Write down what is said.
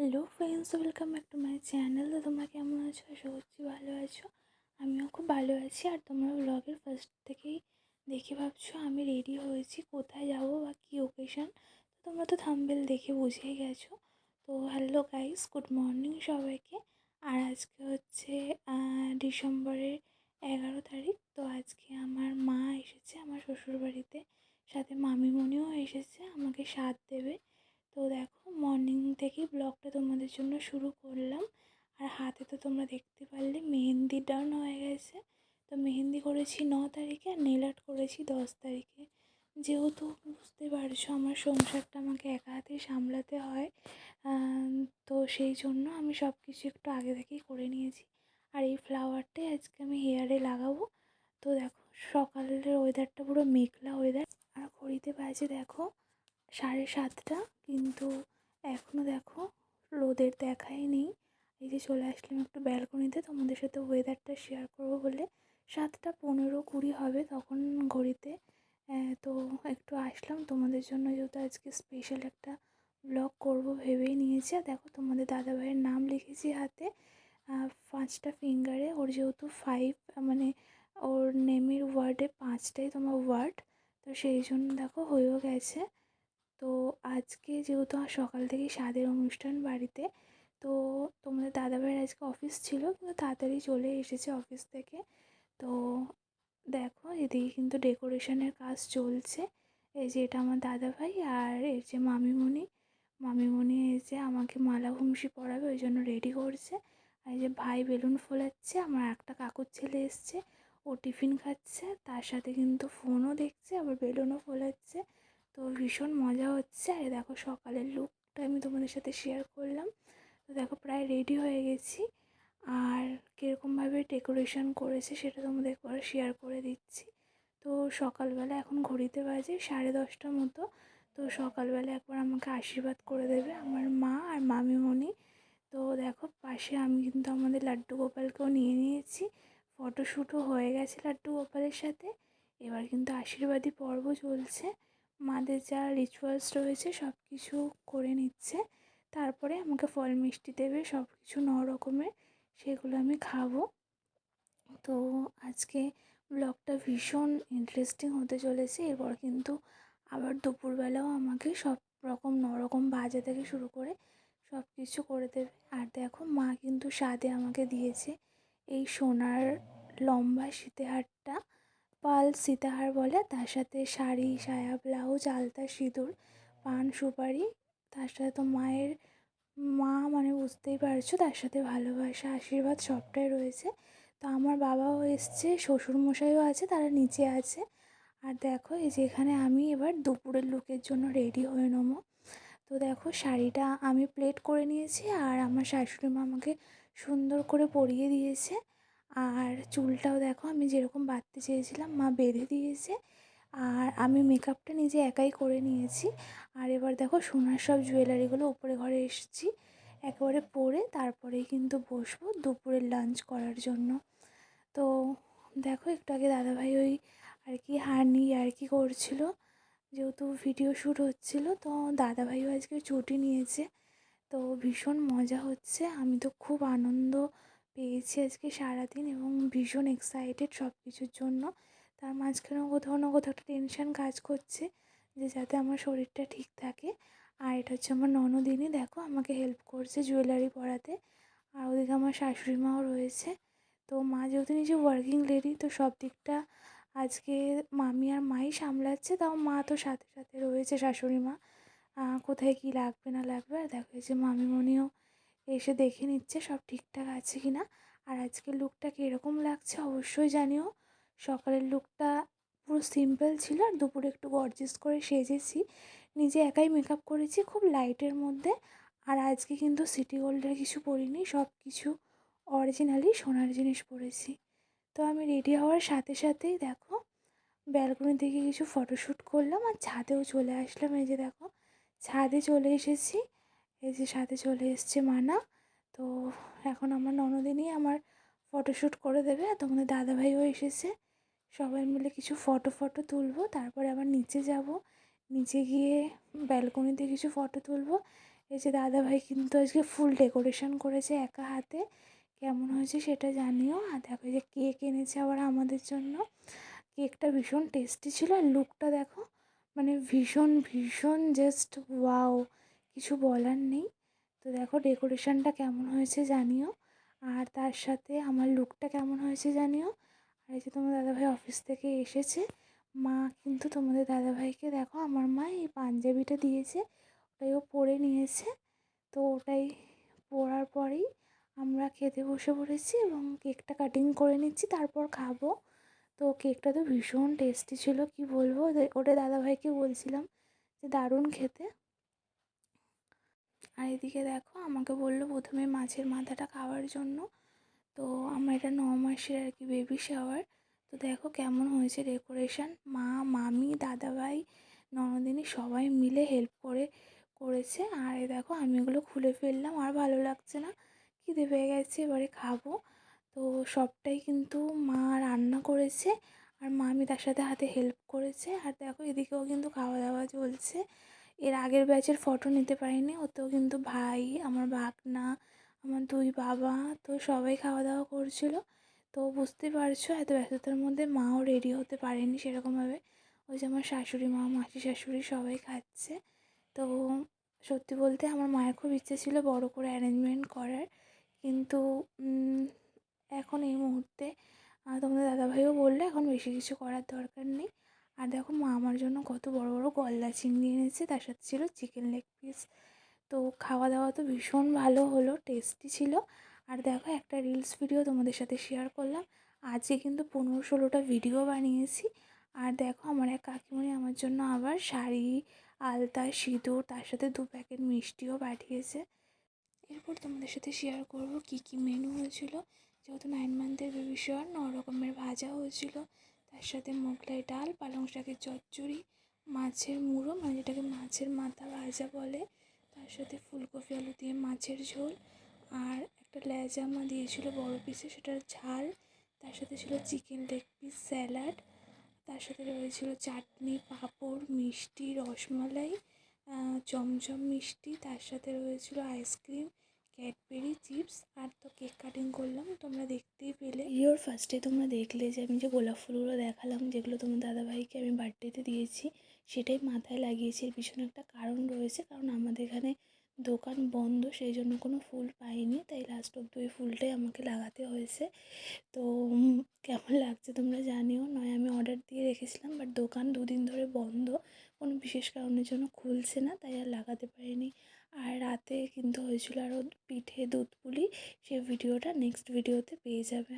Hello friends, welcome back to my channel. তো তোমরা কেমন আছো? আশা করছি ভালো আছো। আমিও খুব ভালো আছি। আর তোমরা ব্লগের ফার্স্ট থেকেই দেখে ভাবছো আমি রেডি হয়েছি, কোথায় যাব বা কী ওকেশন। তো তোমরা তো থাম্বনেল দেখে বুঝেই গেছো। তো হ্যালো গাইস, গুড মর্নিং সবাইকে। আর আজকে হচ্ছে ডিসেম্বরের 11 তারিখ। তো আজকে আমার মা এসেছে আমার শ্বশুরবাড়িতে, সাথে মামিমণিও এসেছে আমাকে সাথ দেবে। তো দেখো, মর্নিং থেকেই ব্লগটা তোমাদের জন্য শুরু করলাম। আর হাতে তো তোমরা দেখতে পারলে মেহেন্দি ডান হয়ে গেছে। তো মেহেন্দি করেছি 9 তারিখে, আর নেল আর্ট করেছি 10 তারিখে। যেহেতু বুঝতে পারছো আমার সংসারটা আমাকে একা হাতেই সামলাতে হয়, তো সেই জন্য আমি সব কিছু একটু আগে থেকেই করে নিয়েছি। আর এই ফ্লাওয়ারটাই আজকে আমি হেয়ারে লাগাবো। তো দেখো, সকালের ওয়েদারটা পুরো মেঘলা ওয়েদার। আর ঘড়িতে বাজে দেখো 7:30, কিন্তু এখনও দেখো রোদের দেখাই নেই। এই যে চলে আসলাম একটু ব্যালকনিতে তোমাদের সাথে ওয়েদারটা শেয়ার করবো বলে। 7:15-20 হবে তখন ঘড়িতে। তো একটু আসলাম তোমাদের জন্য, যেহেতু আজকে স্পেশাল একটা ব্লগ করব ভেবেই নিয়েছি। আর দেখো, তোমাদের দাদাভাইয়ের নাম লিখেছি হাতে 5টা ফিঙ্গারে। ওর যেহেতু 5, মানে ওর নেমের ওয়ার্ডে 5টাই তোমার ওয়ার্ড, তো সেই জন্য দেখো হয়েও গেছে। তো আজকে যেহেতু সকাল থেকেই স্বাদের অনুষ্ঠান বাড়িতে, তো তোমাদের দাদাভাইয়ের আজকে অফিস ছিল, কিন্তু তাড়াতাড়ি চলে এসেছে অফিস থেকে। তো দেখো, এদিকে কিন্তু ডেকোরেশনের কাজ চলছে। এই যে এটা আমার দাদাভাই, আর এর যে মামিমণি এই যে আমাকে মালা ঘুমসি পরাবে, ওই জন্য রেডি করছে। আর এই যে ভাই বেলুন ফোলাচ্ছে, আমার একটা কাকুর ছেলে এসছে, ও টিফিন খাচ্ছে, তার সাথে কিন্তু ফোনও দেখছে, আবার বেলুনও ফোলাচ্ছে। তো ভীষণ মজা হচ্ছে। আর দেখো, সকালের লুকটা আমি তোমাদের সাথে শেয়ার করলাম। তো দেখো, প্রায় রেডি হয়ে গেছি। আর কীরকমভাবে ডেকোরেশন করেছে সেটা তোমাদের একবার শেয়ার করে দিচ্ছি। তো সকালবেলা এখন ঘড়িতে বাজে 10:30 মতো। তো সকালবেলা একবার আমাকে আশীর্বাদ করে দেবে আমার মা আর মামিমণি। তো দেখো, পাশে আমি কিন্তু আমাদের লাড্ডু গোপালকেও নিয়ে নিয়েছি। ফটোশ্যুটও হয়ে গেছে লাড্ডু গোপালের সাথে। এবার কিন্তু আশীর্বাদী পর্ব চলছে। মাদের যা রিচুয়ালস রয়েছে সব কিছু করে নিচ্ছে, তারপরে আমাকে ফল মিষ্টি দেবে, সব কিছু 9 রকমের, সেগুলো আমি খাবো। তো আজকে ব্লগটা ভীষণ ইন্টারেস্টিং হতে চলেছে। এরপর কিন্তু আবার দুপুরবেলাও আমাকে সব রকম 9 রকম ভাজা থেকে শুরু করে সব কিছু করে দেবে। আর দেখো, মা কিন্তু স্বাদে আমাকে দিয়েছে এই সোনার লম্বা সীতাহারটা, পাল সীতাহার বলে। তার সাথে শাড়ি, সায়া, ব্লাউজ, আলতা, সিঁদুর, পান, সুপারি, তার সাথে তো মায়ের মা মানে বুঝতেই পারছো, তার সাথে ভালোবাসা, আশীর্বাদ সবটাই রয়েছে। তো আমার বাবাও এসছে, শ্বশুরমশাইও আছে, তারা নিচে আছে। আর দেখো, এই যে এখানে আমি এবার দুপুরের লুকের জন্য রেডি হয়ে নেবো। তো দেখো, শাড়িটা আমি প্লেট করে নিয়েছি, আর আমার শাশুড়ি মা আমাকে সুন্দর করে পরিয়ে দিয়েছে। আর চুলটাও দেখো আমি যেরকম বাঁধতে চেয়েছিলাম মা বেঁধে দিয়েছে। আর আমি মেকআপটা নিজে একাই করে নিয়েছি। আর এবার দেখো, সোনার সব জুয়েলারিগুলো উপরে ঘরে এসেছি একেবারে পরে, তারপরেই কিন্তু বসবো দুপুরের লাঞ্চ করার জন্য। তো দেখো, একটু আগে দাদাভাই ওই আর কি হানি আর কি করছিল, যেহেতু ভিডিও শ্যুট হচ্ছিলো। তো দাদাভাইও আজকে ছুটি নিয়েছে। তো ভীষণ মজা হচ্ছে, আমি তো খুব আনন্দ পেয়েছি আজকে সারাদিন, এবং ভীষণ এক্সাইটেড সব কিছুর জন্য। তার মাঝখানেও কোথাও না কোথাও একটা টেনশান কাজ করছে যে যাতে আমার শরীরটা ঠিক থাকে। আর এটা হচ্ছে আমার ননদিনী, দেখো আমাকে হেল্প করছে জুয়েলারি পরাতে। আর ওদিকে আমার শাশুড়ি মাও রয়েছে। তো মা যেহেতু নিজে ওয়ার্কিং লেডি, তো সব দিকটা আজকে মামি আর মাই সামলাচ্ছে। তাও মা তো সাথে সাথে রয়েছে, শাশুড়ি মা, কোথায় কী লাগবে না লাগবে। আর দেখো, এই যে মামিমণিও এসে দেখে নিচ্ছে সব ঠিকঠাক আছে কি না। আর আজকের লুকটা কীরকম লাগছে অবশ্যই জানিও। সকালের লুকটা পুরো সিম্পল ছিল, আর দুপুরে একটু গর্জিয়াস করে সেজেছি, নিজে একাই মেকআপ করেছি খুব লাইটের মধ্যে। আর আজকে কিন্তু সিটি গোল্ডের কিছু পরিনি, সব কিছু অরিজিনালি সোনার জিনিস পরেছি। তো আমি রেডি হওয়ার সাথে সাথেই দেখো ব্যালকনি থেকে কিছু ফটোশ্যুট করলাম, আর ছাদেও চলে আসলাম। এই যে দেখো, ছাদে চলে এসেছি। এই যে ছাদে চলে এসছে মানা। তো এখন আমার ননদিনই আমার ফটোশ্যুট করে দেবে, আর তোমাদের দাদাভাইও এসেছে। সবাই মিলে কিছু ফটো তুলবো, তারপরে আবার নিচে যাব, নিচে গিয়ে ব্যালকনিতে কিছু ফটো তুলবো। এই যে দাদাভাই কিন্তু আজকে ফুল ডেকোরেশন করেছে একা হাতে, কেমন হয়েছে সেটা জানিও। আর দেখো যে কেক এনেছে আবার আমাদের জন্য, কেকটা ভীষণ টেস্টি ছিল। আর লুকটা দেখো, মানে ভীষণ ভীষণ জাস্ট ওয়াও, কিছু বলার নেই। তো দেখো ডেকোরেশনটা কেমন হয়েছে জানিও, আর তার সাথে আমার লুকটা কেমন হয়েছে জানিও। আর এই যে তোমার দাদাভাই অফিস থেকে এসেছে, মা কিন্তু তোমাদের দাদাভাইকে দেখো, আমার মা এই পাঞ্জাবিটা দিয়েছে, ওটাই ও পরে নিয়েছে। তো ওটাই পরার পরেই আমরা খেতে বসে পড়েছি এবং কেকটা কাটিং করে নিচ্ছি, তারপর খাবো। তো কেকটা তো ভীষণ টেস্টি ছিল, কি বলবো। ওটা দাদাভাইকে বলছিলাম যে দারুণ খেতে। আর এদিকে দেখো আমাকে বললো প্রথমে মাছের মাথাটা খাওয়ার জন্য। তো আমার এটা 9 মাসের আর কি বেবি শাওয়ার। তো দেখো কেমন হয়েছে ডেকোরেশন, মা, মামি, দাদাভাই, ননদিনী সবাই মিলে হেল্প করেছে। আর এই দেখো আমি এগুলো খুলে ফেললাম, আর ভালো লাগছে না, খিদে পেয়ে গেছে, এবারে খাবো। তো সবটাই কিন্তু মা রান্না করেছে, আর মামি তার সাথে হাতে হেল্প করেছে। আর দেখো এদিকেও কিন্তু খাওয়া দাওয়া চলছে। এর আগের ব্যাচের ফটো নিতে পারিনি, ওতেও কিন্তু ভাই, আমার ভাগনা, আমার 2 বাবা, তো সবাই খাওয়া দাওয়া করছিল। তো বুঝতেই পারছো এত ব্যস্ততার মধ্যে মাও রেডি হতে পারেনি সেরকমভাবে। ওই যে আমার শাশুড়ি মা, মাসি শাশুড়ি সবাই খাচ্ছে। তো সত্যি বলতে আমার মায়ের খুব ইচ্ছে ছিল বড় করে অ্যারেঞ্জমেন্ট করার, কিন্তু এখন এই মুহূর্তে তোমাদের দাদাভাইও বললো এখন বেশি কিছু করার দরকার নেই। আর দেখো মা আমার জন্য কত বড় বড় গলদা চিংড়ি এনেছে, তার সাথে ছিল চিকেন লেগ পিস। তো খাওয়া দাওয়া তো ভীষণ ভালো হলো, টেস্টি ছিল। আর দেখো একটা রিলস ভিডিও তোমাদের সাথে শেয়ার করলাম, আজকে কিন্তু 15-16টা ভিডিও বানিয়েছি। আর দেখো আমার এক কাকিমণি আমার জন্য আবার শাড়ি, আলতা, সিঁদুর, তার সাথে 2 প্যাকেট মিষ্টিও পাঠিয়েছে। এরপর তোমাদের সাথে শেয়ার করব কী কী মেনু হয়েছিল। যেহেতু 9 মান্থের বেবি শাওয়ার, 9 রকমের ভাজা হয়েছিল, তার সাথে মোগলাই ডাল, পালং শাকের চচ্চড়ি, মাছের মুড়ো মানে যেটাকে মাছের মাথা ভাজা বলে, তার সাথে ফুলকপি আলু দিয়ে মাছের ঝোল, আর একটা লেজা মা দিয়েছিল বড় পিসে, সেটার ঝাল, তার সাথে ছিল চিকেন লেগ পিস, স্যালাড, তার সাথে রয়েছিল চাটনি, পাঁপড়, মিষ্টি, রসমালাই, চমচম মিষ্টি, তার সাথে রয়েছিল আইসক্রিম, ক্যাডবেরি, চিপস। আর তো কেক কাটিং করলাম, তোমরা দেখতেই পেলে। ভিডিওর ফার্স্টে তোমরা দেখলে যে আমি যে গোলাপ ফুলগুলো দেখালাম, যেগুলো তোমার দাদাভাইকে আমি বার্থডেতে দিয়েছি, সেটাই মাথায় লাগিয়েছি। এর পিছনে একটা কারণ রয়েছে, কারণ আমাদের এখানে দোকান বন্ধ, সেই জন্য কোনো ফুল পাইনি, তাই লাস্ট অব্দি ওই ফুলটাই আমাকে লাগাতে হয়েছে। তো কেমন লাগছে তোমরা জানিও। নয় আমি অর্ডার দিয়ে রেখেছিলাম, বাট দোকান 2 দিন ধরে বন্ধ, কোনো বিশেষ কারণের জন্য খুলছে না, তাই আর লাগাতে পারিনি। আর রাতে কিন্তু হয়েছিল আরও পিঠে, দুধ পুলি, সেই ভিডিওটা নেক্সট ভিডিওতে পেয়ে যাবে।